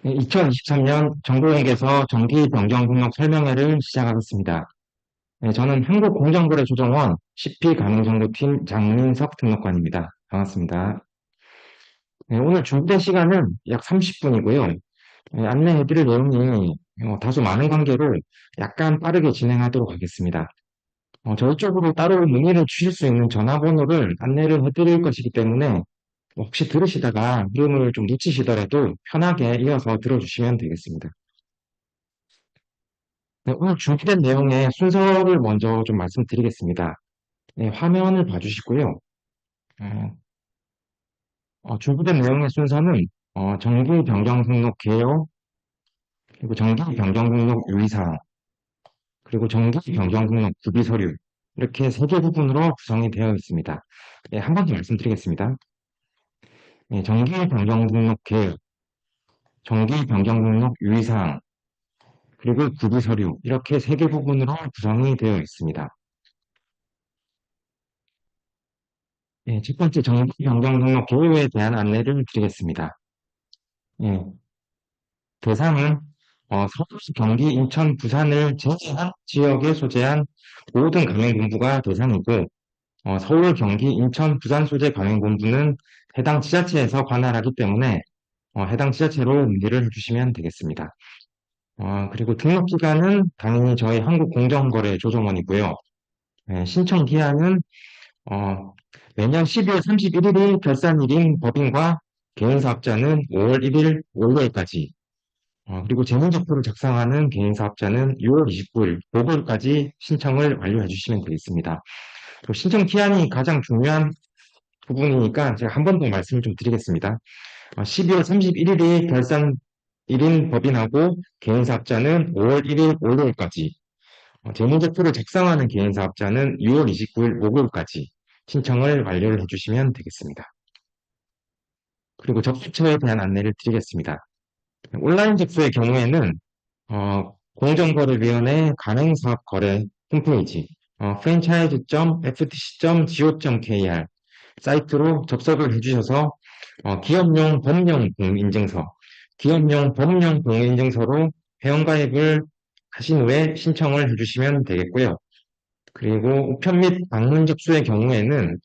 2023년 정보회계서 정기 변경 등록 설명회를 시작하겠습니다. 네, 저는 한국공정거래조정원 CP가맹정보팀 장민석 등록관입니다. 반갑습니다. 네, 오늘 준비된 시간은 약 30분이고요. 안내해드릴 내용이 다소 많은 관계로 약간 빠르게 진행하도록 하겠습니다. 저희 쪽으로 따로 문의를 주실 수 있는 전화번호를 안내를 해드릴 것이기 때문에 혹시 들으시다가 흐름을 좀 놓치시더라도 편하게 이어서 들어주시면 되겠습니다. 네, 오늘 준비된 내용의 순서를 먼저 좀 말씀드리겠습니다. 네, 화면을 봐주시고요. 어, 준비된 내용의 순서는 정기 변경 등록 개요, 그리고 정기 변경 등록 유의사항, 그리고 정기 변경 등록 구비 서류 이렇게 세 개 부분으로 구성이 되어 있습니다. 네, 한 번 더 말씀드리겠습니다. 네, 정기 변경 등록 개요, 정기 변경 등록 유의사항, 그리고 구비 서류 이렇게 세 개 부분으로 구성이 되어 있습니다. 네, 첫 번째 정기 변경 등록 개요에 대한 안내를 드리겠습니다. 예, 대상은 서울, 경기, 인천, 부산을 제외한 지역에 소재한 모든 가맹본부가 대상이고 서울, 경기, 인천, 부산 소재 가맹본부는 해당 지자체에서 관할하기 때문에 해당 지자체로 문의를 해주시면 되겠습니다. 그리고 등록기간은 당연히 저희 한국공정거래조정원이고요. 신청 기한은 어, 매년 12월 31일이 결산일인 법인과 개인사업자는 5월 1일 월요일까지 그리고 재무제표를 작성하는 개인사업자는 6월 29일 목요일까지 신청을 완료해 주시면 되겠습니다. 또 신청 기한이 가장 중요한 부분이니까 제가 한 번 더 말씀을 좀 드리겠습니다. 12월 31일이 결산일인 법인하고 개인사업자는 5월 1일 월요일까지, 재무제표를 작성하는 개인사업자는 6월 29일 목요일까지 신청을 완료를 해주시면 되겠습니다. 그리고 접수처에 대한 안내를 드리겠습니다. 온라인 접수의 경우에는 공정거래위원회 가맹사업거래 홈페이지 franchise.ftc.go.kr 사이트로 접속을 해주셔서 기업용 법령 공인증서, 기업용 법령 공인증서로 회원가입을 하신 후에 신청을 해주시면 되겠고요. 그리고 우편 및 방문 접수의 경우에는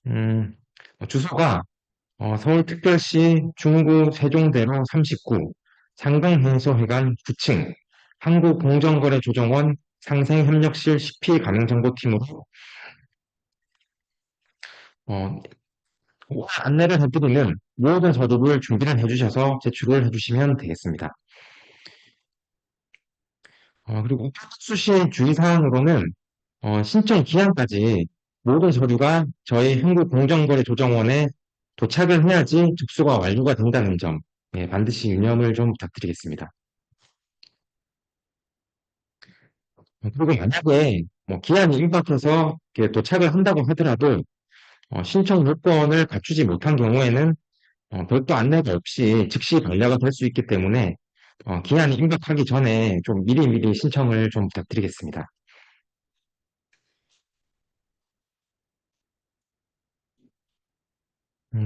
음, 주소가 서울특별시 중구 세종대로 39, 상동해소회관 9층, 한국공정거래조정원 상생협력실 CP가맹정보팀으로 어, 안내를 해드리는 모든 서류를 준비를 해주셔서 제출을 해주시면 되겠습니다. 그리고 수시 주의사항으로는 신청 기한까지 모든 서류가 저희 한국공정거래조정원에 도착을 해야지 접수가 완료가 된다는 점 반드시 유념을 좀 부탁드리겠습니다. 그리고 만약에 뭐 기한이 임박해서 이렇게 도착을 한다고 하더라도 신청 요건을 갖추지 못한 경우에는 별도 안내가 없이 즉시 반려가 될 수 있기 때문에 기한이 임박하기 전에 좀 미리미리 신청을 좀 부탁드리겠습니다.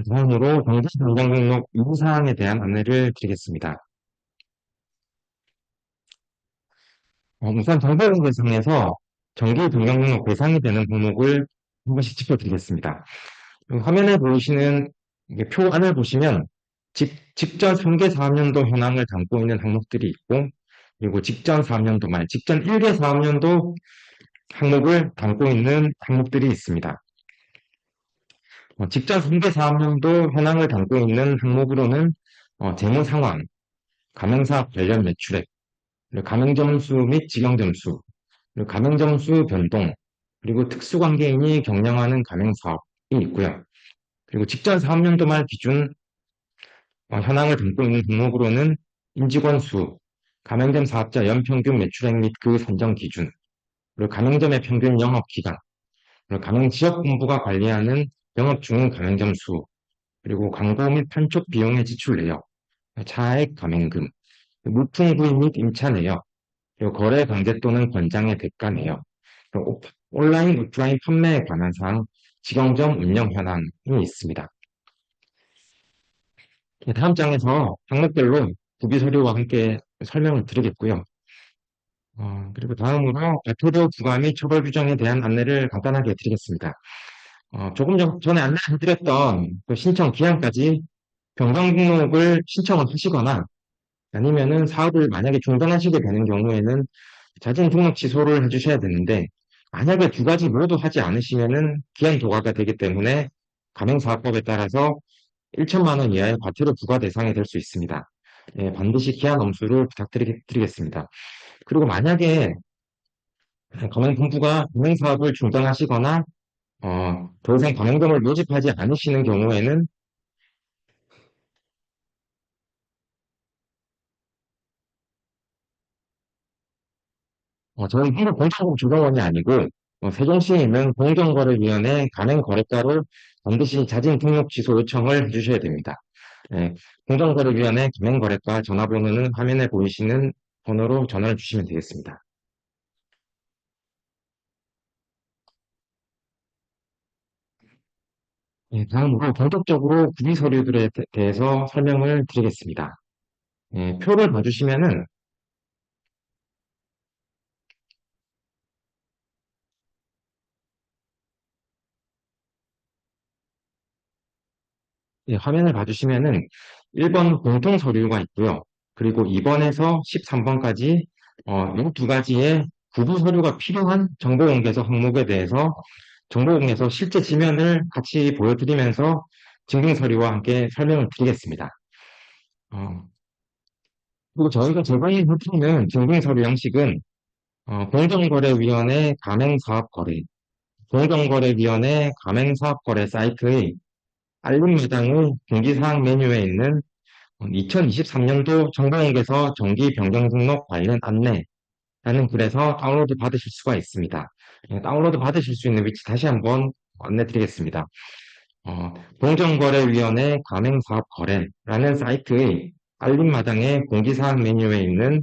다음으로 정기 변경 등록 유무사항에 대한 안내를 드리겠습니다. 우선 정보공개상에서 정기 변경 등록 대상이 되는項目을 한 번씩 짚어드리겠습니다. 화면에 보이시는 이게 표 안을 보시면 직전 3개 사업년도 현황을 담고 있는 항목들이 있고 그리고 직전 사업년도 말, 직전 1개 사업년도 항목을 담고 있는 항목들이 있습니다. 직전 3개 사업년도 현황을 담고 있는 항목으로는 재무 상황, 가맹사업 관련 매출액, 그리고 가맹점수 및 직영점수, 그리고 가맹점수 변동, 그리고 특수관계인이 경영하는 가맹사업이 있고요. 그리고 직전 사업년도 말 기준 현황을 담고 있는 항목으로는 임직원 수, 가맹점 사업자 연평균 매출액 및 그 산정 기준, 그리고 가맹점의 평균 영업기간, 그리고 가맹지역본부가 관리하는 영업 중인 가맹점 수, 그리고 광고 및 판촉 비용의 지출 내역, 차액 가맹금, 물품 구입 및 임차 내역, 그리고 거래 강제 또는 권장의 대가 내역, 그리고 온라인, 오프라인 판매에 관한 사항, 직영점 운영 현황이 있습니다. 다음 장에서 항목별로 구비 서류와 함께 설명을 드리겠고요. 그리고 다음으로 과태료 부과 및 처벌 규정에 대한 안내를 간단하게 드리겠습니다. 조금 전에 안내해드렸던 그 신청 기한까지 변경 등록을 신청을 하시거나 아니면은 사업을 만약에 중단하시게 되는 경우에는 자진 등록 취소를 해주셔야 되는데 만약에 두 가지 모두 하지 않으시면은 기한 도과가 되기 때문에 가맹사업법에 따라서 1천만 원 이하의 과태료 부과 대상이 될 수 있습니다. 예, 반드시 기한 엄수를 부탁드리겠습니다. 그리고 만약에 가맹본부가 가맹사업을 중단하시거나 더 이상 가맹점을 모집하지 않으시는 경우에는 저는 한국공정거래조정원이 아니고 세종시에 있는 공정거래위원회 가맹거래가로 반드시 자진 등록 취소 요청을 해주셔야 됩니다. 네, 공정거래위원회 가맹거래가 전화번호는 화면에 보이시는 번호로 전화를 주시면 되겠습니다. 네, 다음으로 본격적으로 구비 서류들에 대해서 설명을 드리겠습니다. 네, 표를 봐주시면은 화면을 봐주시면은 1번 공통 서류가 있고요. 그리고 2번에서 13번까지 이 두 가지의 구분 서류가 필요한 정보공개서 항목에 대해서 정보공개서 실제 지면을 같이 보여드리면서 증빙 서류와 함께 설명을 드리겠습니다. 어, 그리고 저희가 제공해드리는 증빙 서류 형식은 공정거래위원회 가맹사업거래, 공정거래위원회 가맹사업거래 사이트의 알림마당의 공지사항 메뉴에 있는 2023년도 정보공개서 정기 변경 등록 관련 안내라는 글에서 다운로드 받으실 수가 있습니다. 다운로드 받으실 수 있는 위치 다시 한번 안내 드리겠습니다. 공정거래위원회 가맹사업거래라는 사이트의 알림마당의 공지사항 메뉴에 있는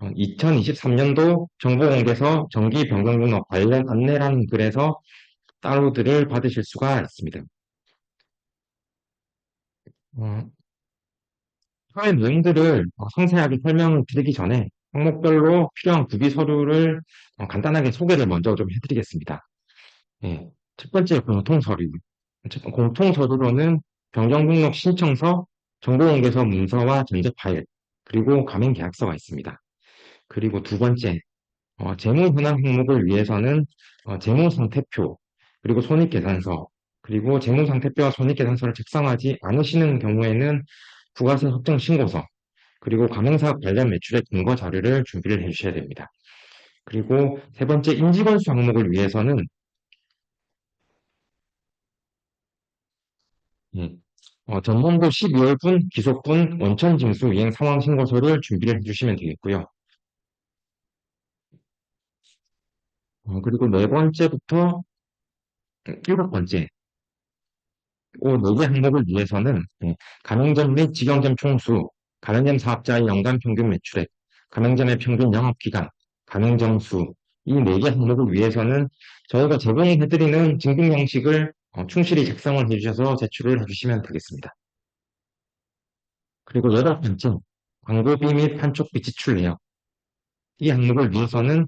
2023년도 정보공개서 정기 변경 등록 관련 안내라는 글에서 다운로드를 받으실 수가 있습니다. 어, 사회 내용들을 상세하게 설명을 드리기 전에 항목별로 필요한 구비 서류를 간단하게 소개를 먼저 좀 해드리겠습니다. 예, 첫 번째 공통 서류. 공통 서류로는 변경 등록 신청서, 정보공개서 문서와 전제 파일, 그리고 가맹 계약서가 있습니다. 그리고 두 번째, 재무 현황 항목을 위해서는 재무 상태표, 그리고 손익계산서, 그리고 재무 상태표와 손익계산서를 작성하지 않으시는 경우에는 부가세 확정 신고서, 그리고 가맹사업 관련 매출의 근거 자료를 준비를 해주셔야 됩니다. 그리고 세 번째 인지건수 항목을 위해서는 예, 전년도 12월분 기속분 원천징수 이행 상황 신고서를 준비를 해주시면 되겠고요. 그리고 네 번째부터 일곱 번째, 네개 항목을 위해서는 가맹점 및 직영점 총수, 가맹점 사업자의 연간 평균 매출액, 가맹점의 평균 영업기간, 가맹점 수, 이 네 개 항목을 위해서는 저희가 제공해드리는 증빙 형식을 충실히 작성을 해주셔서 제출을 해주시면 되겠습니다. 그리고 여덟 번째, 광고비 및 판촉비 지출 내역. 이 항목을 위해서는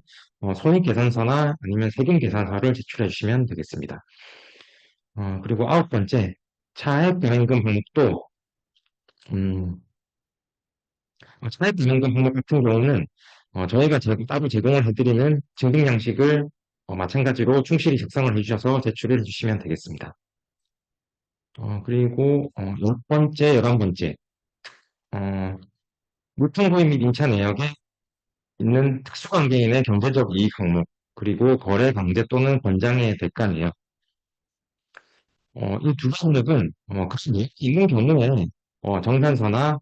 손익계산서나 아니면 세금계산서를 제출해 주시면 되겠습니다. 그리고 아홉 번째, 차액금행금 항목도 음, 차액금행금 항목 같은 경우는 저희가 따로 제공을 해드리는 증빙 양식을 마찬가지로 충실히 작성을 해주셔서 제출을 해주시면 되겠습니다. 그리고 열 번째, 열한 번째, 어, 물품 구입 및 임차 내역에 있는 특수관계인의 경제적 이익 항목, 그리고 거래 강제 또는 권장의 대가 내역. 이 두 항목은 이런 경우에 정산서나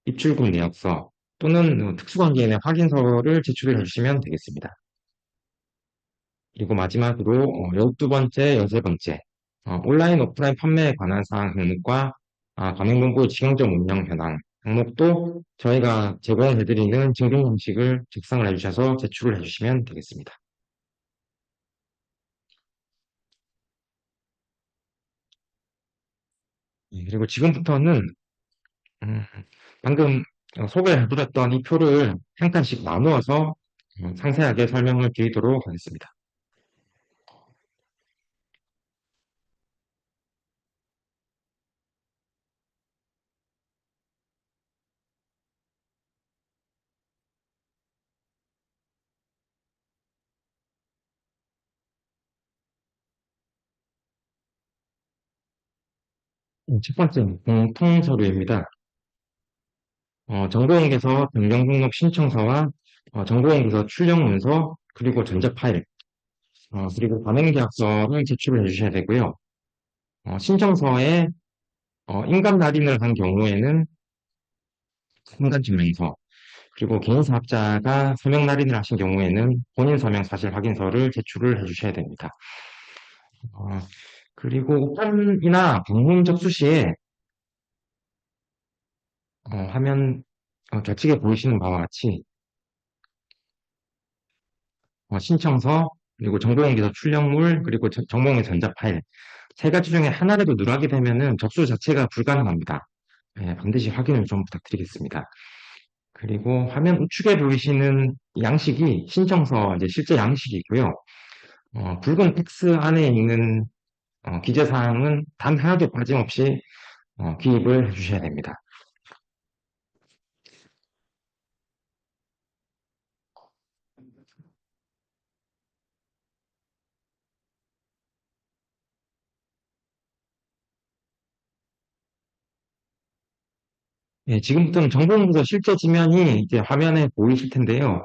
입출금 내역서 또는 특수관계인의 확인서를 제출해 주시면 되겠습니다. 그리고 마지막으로 12번째, 13번째 온라인, 오프라인 판매에 관한 사항 항목과 가맹본부 직영점 운영 현황 항목도 저희가 제공해드리는 증빙 형식을 작성을 해주셔서 제출을 해주시면 되겠습니다. 그리고 지금부터는 음, 방금 소개해드렸던 이 표를 한 칸씩 나누어서 상세하게 설명을 드리도록 하겠습니다. 첫 번째, 공통 서류입니다. 정보원께서 변경 등록 신청서와 정보원께서 출력 문서, 그리고 전자 파일, 그리고 가맹계약서를 제출을 해주셔야 되고요. 신청서에 인감 날인을 한 경우에는 인감증명서, 그리고 개인사업자가 서명 날인을 하신 경우에는 본인 서명 사실 확인서를 제출을 해주셔야 됩니다. 어, 그리고 오픈이나 방문 접수 시에 화면 좌측에 보이시는 바와 같이 신청서, 그리고 정보용기서 출력물, 그리고 정보용기 전자 파일 세 가지 중에 하나라도 누락이 되면은 접수 자체가 불가능합니다. 네, 반드시 확인을 좀 부탁드리겠습니다. 그리고 화면 우측에 보이시는 양식이 신청서 이제 실제 양식이고요. 붉은 X 안에 있는 기재사항은 단 하나도 빠짐없이 기입을 해주셔야 됩니다. 예, 지금부터는 정보문서 실제 지면이 이제 화면에 보이실 텐데요.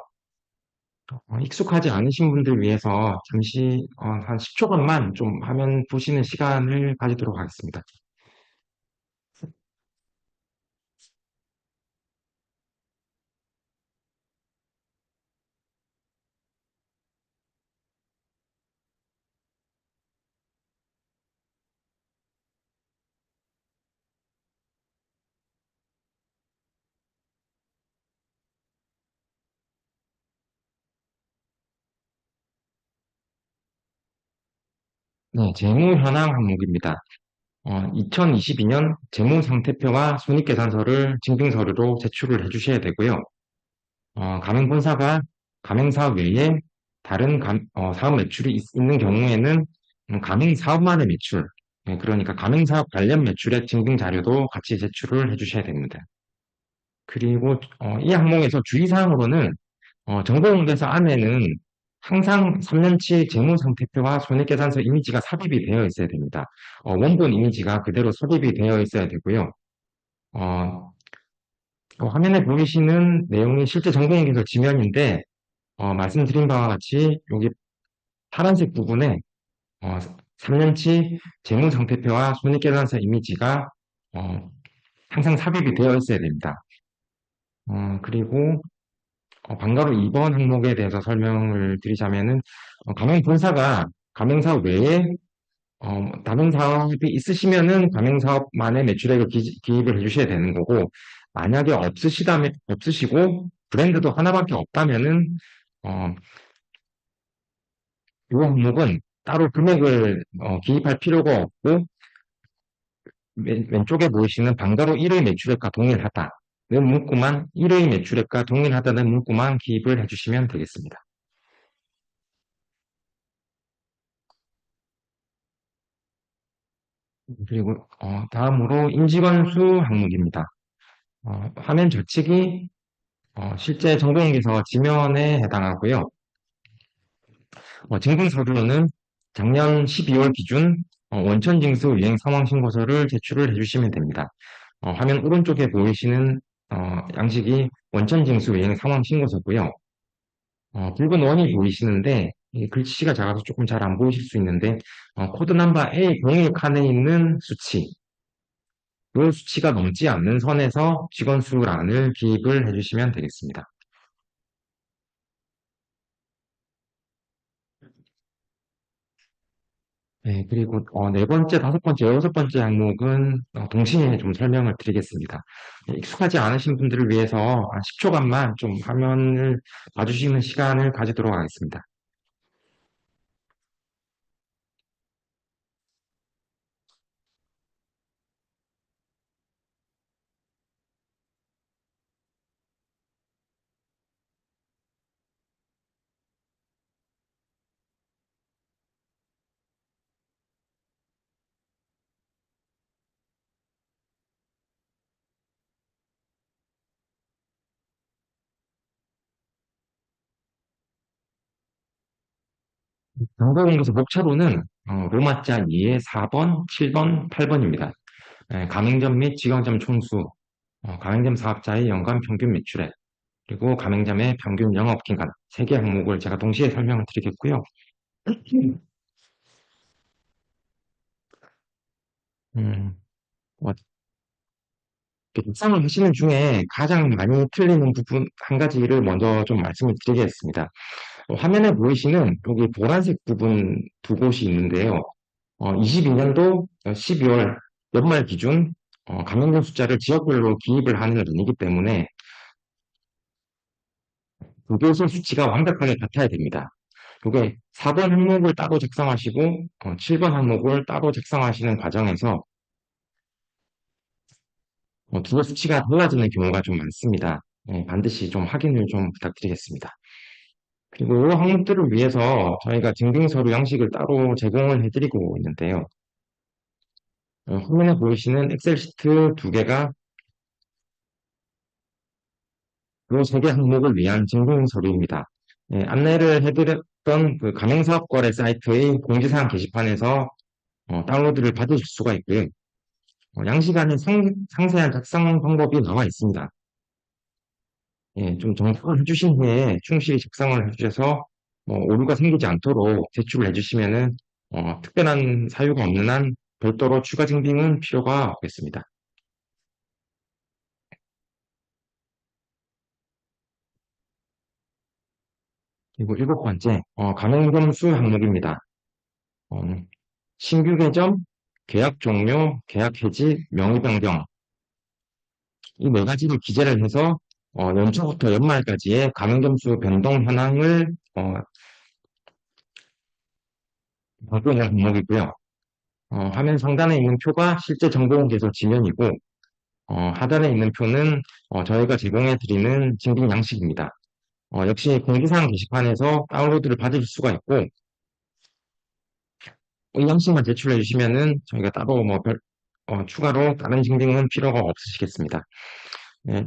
익숙하지 않으신 분들 위해서 잠시 한 10초간만 좀 화면 보시는 시간을 가지도록 하겠습니다. 네, 재무 현황 항목입니다. 2022년 재무 상태표와 손익계산서를 증빙서류로 제출을 해주셔야 되고요. 가맹본사가 가맹사업 외에 다른 사업 매출이 있는 경우에는 가맹사업만의 매출, 네, 그러니까 가맹사업 관련 매출액 증빙 자료도 같이 제출을 해주셔야 됩니다. 그리고 이 항목에서 주의사항으로는 정보공개서 안에는 항상 3년치 재무상태표와 손익계산서 이미지가 삽입이 되어 있어야 됩니다. 원본 이미지가 그대로 삽입이 되어 있어야 되고요. 어, 화면에 보이시는 내용이 실제 정보공개서 지면인데 말씀드린 바와 같이 여기 파란색 부분에 3년치 재무상태표와 손익계산서 이미지가 어, 항상 삽입이 되어 있어야 됩니다. 그리고 방과후 2번 항목에 대해서 설명을 드리자면은, 가맹본사가 가맹사업 외에, 다른 사업이 있으시면은 가맹사업만의 매출액을 기입을 해주셔야 되는 거고, 만약에 없으시고, 브랜드도 하나밖에 없다면은, 어, 이 항목은 따로 금액을 기입할 필요가 없고, 왼쪽에 보이시는 방과후 1의 매출액과 동일하다는 문구만, 1의 매출액과 동일하다는 문구만 기입을 해주시면 되겠습니다. 그리고 다음으로 임직원 수 항목입니다. 화면 좌측이 실제 정보용에서 지면에 해당하고요. 증빙서류는 작년 12월 기준 원천징수 유행 상황 신고서를 제출을 해주시면 됩니다. 화면 오른쪽에 보이시는 양식이 원천징수 유행 상황 신고서고요. 붉은 원이 보이시는데 이 글씨가 작아서 조금 잘 안 보이실 수 있는데 코드 넘버 A01 칸에 있는 수치 이 수치가 넘지 않는 선에서 직원 수란을 기입을 해주시면 되겠습니다. 네, 그리고 네 번째, 다섯 번째, 여섯 번째 항목은 동시에 좀 설명을 드리겠습니다. 익숙하지 않으신 분들을 위해서 한 10초간만 좀 화면을 봐주시는 시간을 가지도록 하겠습니다. 정보공개서 목차로는 로마자 2의 4번, 7번, 8번입니다. 가맹점 및 직영점 총수, 가맹점 사업자의 연간 평균 매출액, 그리고 가맹점의 평균 영업기간, 세 개 항목을 제가 동시에 설명을 드리겠고요. 음, 어, 작성을 하시는 중에 가장 많이 틀리는 부분 한 가지를 먼저 좀 말씀을 드리겠습니다. 화면에 보이시는 여기 보라색 부분 두 곳이 있는데요. 22년도 12월 연말 기준 감염자 숫자를 지역별로 기입을 하는 건 아니기 때문에 두 곳의 수치가 완벽하게 같아야 됩니다. 이게 4번 항목을 따로 작성하시고 7번 항목을 따로 작성하시는 과정에서 두 개 수치가 달라지는 경우가 좀 많습니다. 반드시 좀 확인을 좀 부탁드리겠습니다. 그리고 이 항목들을 위해서 저희가 증빙 서류 양식을 따로 제공을 해드리고 있는데요. 화면에 보이시는 엑셀 시트 두 개가 이 세 개 항목을 위한 증빙 서류입니다. 안내를 해드렸던 그 가맹사업거래 사이트의 공지사항 게시판에서 다운로드를 받으실 수가 있고요. 양식 안에 상세한 작성 방법이 나와 있습니다. 좀 정착을 해주신 후에 충실히 작성을 해주셔서 오류가 생기지 않도록 제출을 해주시면은 특별한 사유가 없는 한 별도로 추가 증빙은 필요가 없겠습니다. 그리고 일곱 번째, 가맹점 수 항목입니다. 어, 신규 개점, 계약 종료, 계약 해지, 명의 변경 이 네 가지를 기재를 해서 연초부터 연말까지의 가맹점 수 변동 현황을 발표한 항목이고요. 화면 상단에 있는 표가 실제 정보공개서 지면이고 하단에 있는 표는 저희가 제공해 드리는 증빙 양식입니다. 역시 공지사항 게시판에서 다운로드를 받으실 수가 있고 이 양식만 제출해 주시면은 저희가 따로 추가로 다른 증빙은 필요가 없으시겠습니다. 네.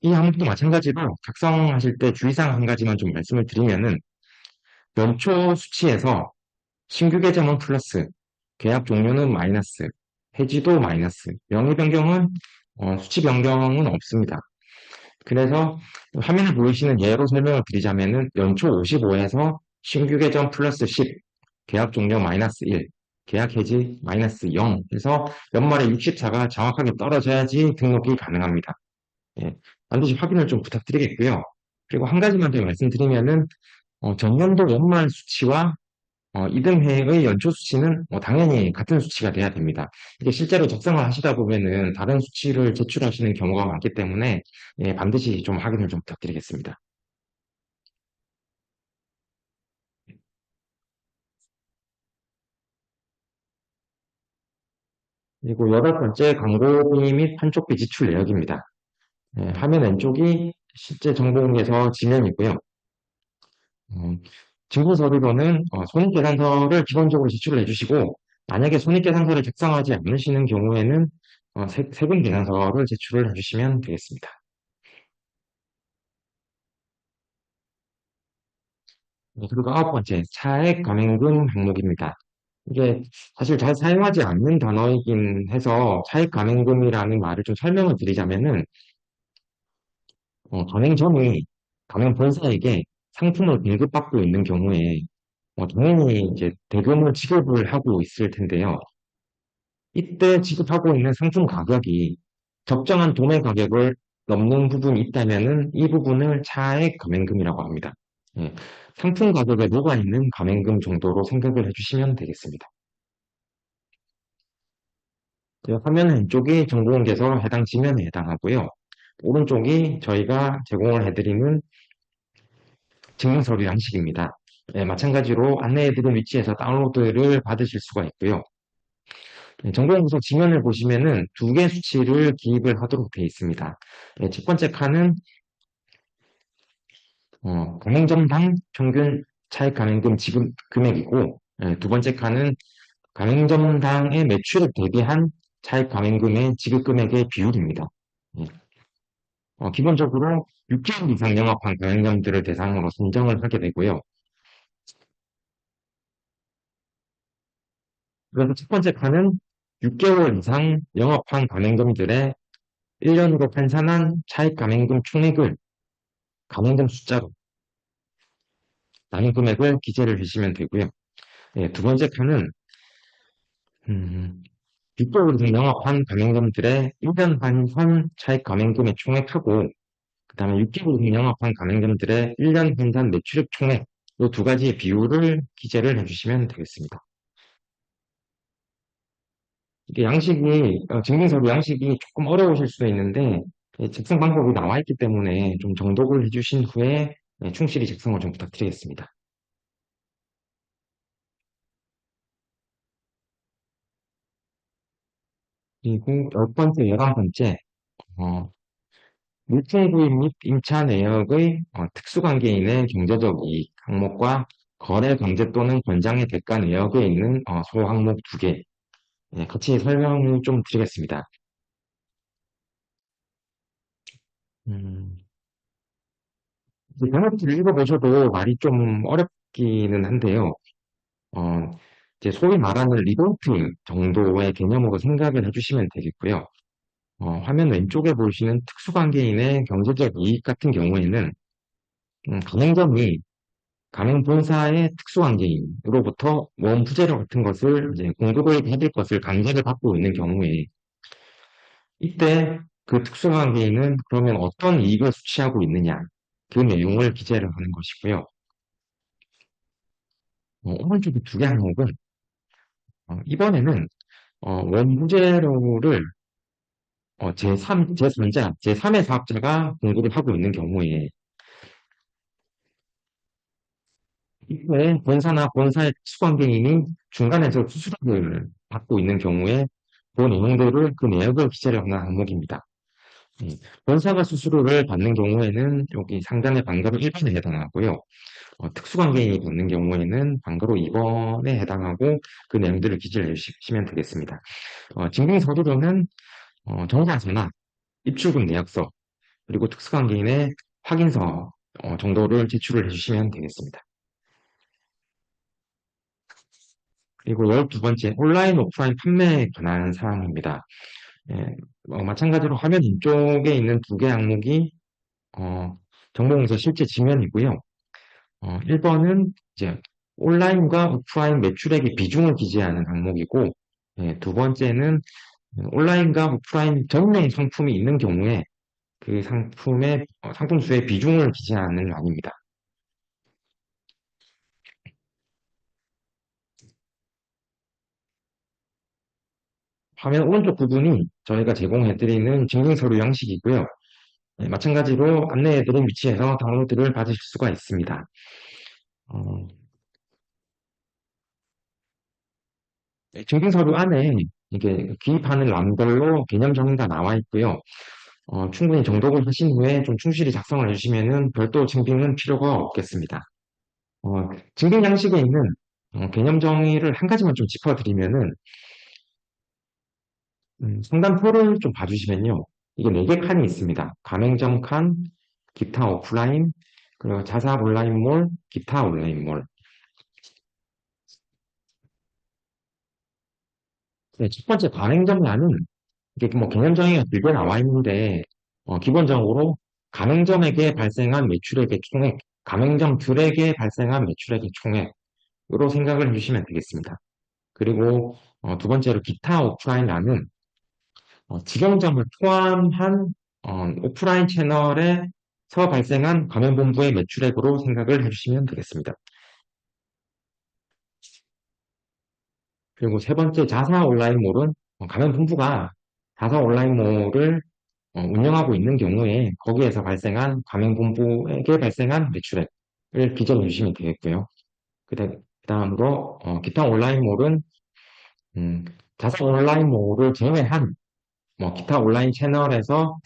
이 항목도 마찬가지로 작성하실 때 주의사항 한 가지만 좀 말씀을 드리면은 연초 수치에서 신규 계정은 플러스, 계약 종료는 마이너스, 해지도 마이너스, 명의 변경은 수치 변경은 없습니다. 그래서 화면에 보이시는 예로 설명을 드리자면은 연초 55에서 신규 계정 플러스 10, 계약 종료 마이너스 1, 계약 해지 마이너스 0 해서 연말에 64가 정확하게 떨어져야지 등록이 가능합니다. 예, 반드시 확인을 좀 부탁드리겠고요. 그리고 한 가지만 더 말씀드리면은 전년도 연말 수치와 이듬해의 연초 수치는 당연히 같은 수치가 돼야 됩니다. 이게 실제로 작성을 하시다 보면은 다른 수치를 제출하시는 경우가 많기 때문에 반드시 좀 확인을 좀 부탁드리겠습니다. 그리고 여덟 번째 광고비 및 판촉비 지출 내역입니다. 화면 왼쪽이 실제 정보공개서 지면이고요. 음, 증권서류로는 손익계산서를 기본적으로 제출을 해주시고 만약에 손익계산서를 작성하지 않으시는 경우에는 세금계산서를 제출을 해주시면 되겠습니다. 네, 그리고 아홉 번째, 차액 감행금 항목입니다. 이게 사실 잘 사용하지 않는 단어이긴 해서 차액 감행금이라는 말을 좀 설명을 드리자면은 가맹점이 가맹 본사에게 상품을 공급받고 있는 경우에 당연히 이제 대금을 지급을 하고 있을 텐데요. 이때 지급하고 있는 상품 가격이 적정한 도매 가격을 넘는 부분이 있다면은 이 부분을 차액 감행금이라고 합니다. 예, 상품 가격에 녹아있는 감행금 정도로 생각을 해주시면 되겠습니다. 화면 왼쪽이 정보공개서 해당 지면에 해당하고요. 오른쪽이 저희가 제공을 해드리는 증명서류 양식입니다. 마찬가지로 안내해드린 위치에서 다운로드를 받으실 수가 있고요. 정보공개서 지면을 보시면은 두 개 수치를 기입을 하도록 되어 있습니다. 첫 번째 칸은 가맹점당 평균 차액 가맹금 지급 금액이고 두 번째 칸은 가맹점당의 매출액 대비한 차액 가맹금의 지급 금액의 비율입니다. 예, 기본적으로 6개월 이상 영업한 가맹점들을 대상으로 선정을 하게 되고요. 그래서 첫 번째 칸은 6개월 이상 영업한 가맹점들의 1년으로 환산한 차익 가맹금 총액을 가맹점 숫자로 나눈 금액을 기재를 해주시면 되고요. 예, 두 번째 칸은 음, 6개월 이상 영업한 가맹점들의 1년 환산 차익 가맹금의 총액하고 그다음에 6개월 이상 영업한 가맹점들의 1년 환산 매출액 총액 이 두 가지의 비율을 기재를 해주시면 되겠습니다. 이게 양식이, 증빙서류 양식이 조금 어려우실 수도 있는데, 작성 방법이 나와 있기 때문에 좀 정독을 해주신 후에 충실히 작성을 좀 부탁드리겠습니다. 그리고 10번째, 11번째, 어, 물품구입 및 임차 내역의 특수관계인의 경제적 이익 항목과 거래 강제 또는 권장의 대가 내역에 있는 소 항목 두 개, 같이 설명을 좀 드리겠습니다. 음, 번역기를 읽어보셔도 말이 좀 어렵기는 한데요. 어, 이제 소위 말하는 리볼트 정도의 개념으로 생각을 해주시면 되겠고요. 화면 왼쪽에 보시는 특수관계인의 경제적 이익 같은 경우에는 가맹점이 가맹 본사의 특수관계인으로부터 원부재료 같은 것을 이제 공급을 해줄 것을 강제를 받고 있는 경우에 이때 그 특수관계인은 그러면 어떤 이익을 수취하고 있느냐 그 내용을 기재를 하는 것이고요. 오른쪽에 두 개 항목은 이번에는 원부재료를 제3, 제3자, 제3의 사업자가 공급을 하고 있는 경우에 이후에 본사나 본사의 수관계인이 중간에서 수수료를 받고 있는 경우에 그 내용들을 그 내역을 기재를 하는 항목입니다. 음, 본사가 수수료를 받는 경우에는 여기 상단의 방가로 1번에 해당하고요. 특수관계인이 받는 경우에는 방가로 2번에 해당하고 그 내용들을 기재를 해주시면 되겠습니다. 증빙서류로는 정사서나 입출금 내역서 그리고 특수관계인의 확인서 정도를 제출을 해주시면 되겠습니다. 그리고 12번째, 온라인, 오프라인 판매에 관한 사항입니다. 예, 마찬가지로 화면 왼쪽에 있는 두 개 항목이 어, 정보공사 실제 지면이고요. 1번은 이제 온라인과 오프라인 매출액의 비중을 기재하는 항목이고, 두 번째는 온라인과 오프라인 전용 상품이 있는 경우에 그 상품의 상품 수의 비중을 기재하는 란입니다. 화면 오른쪽 부분이 저희가 제공해드리는 증빙서류 양식이고요. 마찬가지로 안내해드린 위치에서 다운로드를 받으실 수가 있습니다. 어, 증빙서류 안에 이게 기입하는 란별로 개념 정의가 나와 있고요. 충분히 정독을 하신 후에 좀 충실히 작성을 해주시면 별도 증빙은 필요가 없겠습니다. 증빙 양식에 있는 개념 정의를 한 가지만 좀 짚어드리면은 상단표를 좀 봐주시면요. 이게 네 개 칸이 있습니다. 가맹점 칸, 기타 오프라인, 그리고 자사 온라인몰, 기타 온라인몰. 네, 첫 번째 가맹점란은 이게 뭐 개념 정의가 길게 나와 있는데 기본적으로 가맹점에게 발생한 매출액의 총액, 가맹점들에게 발생한 매출액의 총액으로 생각을 해주시면 되겠습니다. 그리고 두 번째로 기타 오프라인란은 직영점을 포함한 오프라인 채널에서 발생한 가맹본부의 매출액으로 생각을 해주시면 되겠습니다. 그리고 세 번째 자사 온라인몰은 가맹본부가 자사 온라인몰을 운영하고 있는 경우에 거기에서 발생한 가맹본부에게 발생한 매출액을 기재해 주시면 되겠고요. 그다음으로 기타 온라인몰은 음, 자사 온라인몰을 제외한 기타 온라인 채널에서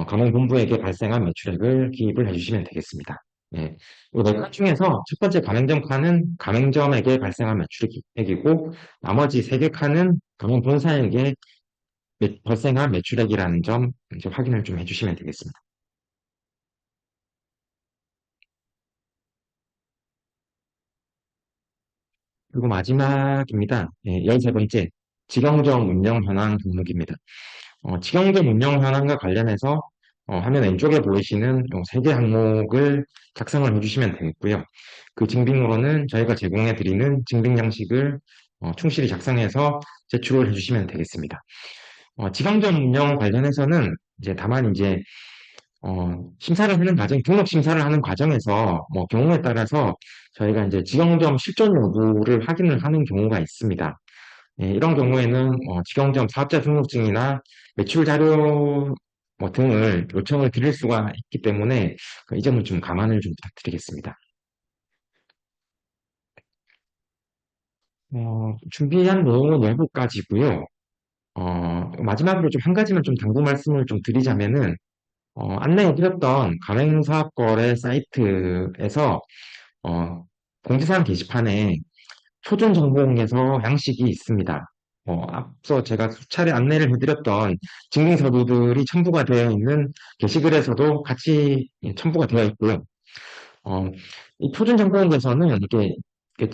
가맹본부에게 발생한 매출액을 기입을 해주시면 되겠습니다. 예. 이네 중에서 첫 번째 가맹점 칸은 가맹점에게 발생한 매출액이고 나머지 세 개 칸은 가맹본사에게 발생한 매출액이라는 점 이제 확인을 좀 해주시면 되겠습니다. 그리고 마지막입니다. 13번째, 직영점 운영 현황 종목입니다. 직영점 운영 현황과 관련해서 화면 왼쪽에 보이시는 세 개 항목을 작성을 해주시면 되겠고요. 그 증빙으로는 저희가 제공해드리는 증빙 양식을 충실히 작성해서 제출을 해주시면 되겠습니다. 직영점 운영 관련해서는 이제 다만 이제 심사를 하는 과정, 등록 심사를 하는 과정에서 뭐 경우에 따라서 저희가 이제 직영점 실존 여부를 확인을 하는 경우가 있습니다. 이런 경우에는 직영점 사업자 등록증이나 매출 자료 뭐 등을 요청을 드릴 수가 있기 때문에 이 점은 좀 감안을 좀 부탁드리겠습니다. 준비한 내용은 여기까지고요. 마지막으로 좀 한 가지만 좀 당부 말씀을 좀 드리자면은 안내해드렸던 가맹사업거래 사이트에서 공지사항 게시판에 표준 전공에서 양식이 있습니다. 앞서 제가 수차례 안내를 해드렸던 증빙서류들이 첨부가 되어 있는 게시글에서도 같이 첨부가 되어 있고요. 어, 이 표준 전공에서는 이게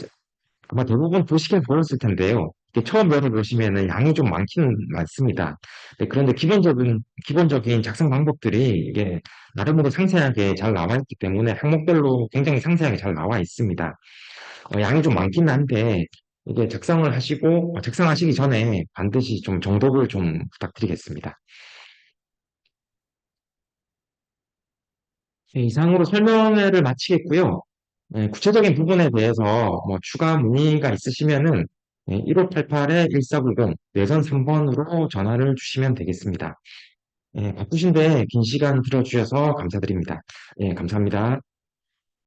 아마 대부분 보시긴 보였을 텐데요. 이게 처음 열어보시면은 양이 좀 많기는 많습니다. 네, 그런데 기본적인 작성 방법들이 이게 나름대로 상세하게 잘 나와 있기 때문에 항목별로 굉장히 상세하게 잘 나와 있습니다. 양이 좀 많긴 한데, 이게 작성하시기 전에 반드시 좀 정독을 좀 부탁드리겠습니다. 네, 이상으로 설명회를 마치겠고요. 네, 구체적인 부분에 대해서 뭐 추가 문의가 있으시면은 1588-1490 내선 3번으로 전화를 주시면 되겠습니다. 바쁘신데 긴 시간 들어주셔서 감사드립니다. 감사합니다.